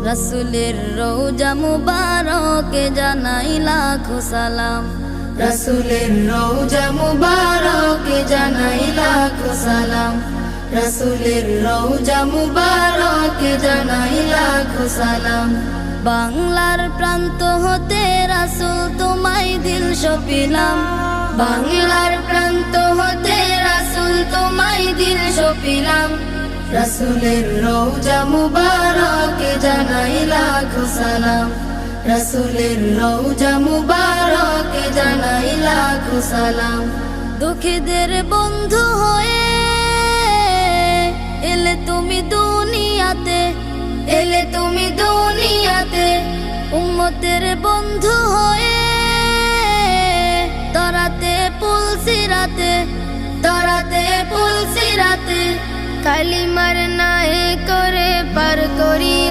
রাসূলের রওজা মুবারকে জানাই লাখো সালাম। রাসূলের রওজা মুবারকে জানাই লাখো সালাম। রাসূলের রওজা মুবারকে জানাই লাখো সালাম। বাংলার প্রান্ত হতে রাসূল তোমায় দিল সপিলাম। বাংলার প্রান্ত হতে রাসূল তোমায় দিল সপিলাম। রাসূলের রওজা মুবারকে জানাই লাখো সালাম। রাসূলের রওজা মুবারকে জানাই লাখো সালাম। দুঃখীদের বন্ধু হয়ে এলে তুমি দুনিয়াতে, এলে তুমি দুনিয়াতে। উম্মতের বন্ধু হয়ে তরাতে পুলসিরাতে, তরাতে পুলসিরাতে। কালিমার নায়ে করে পার করি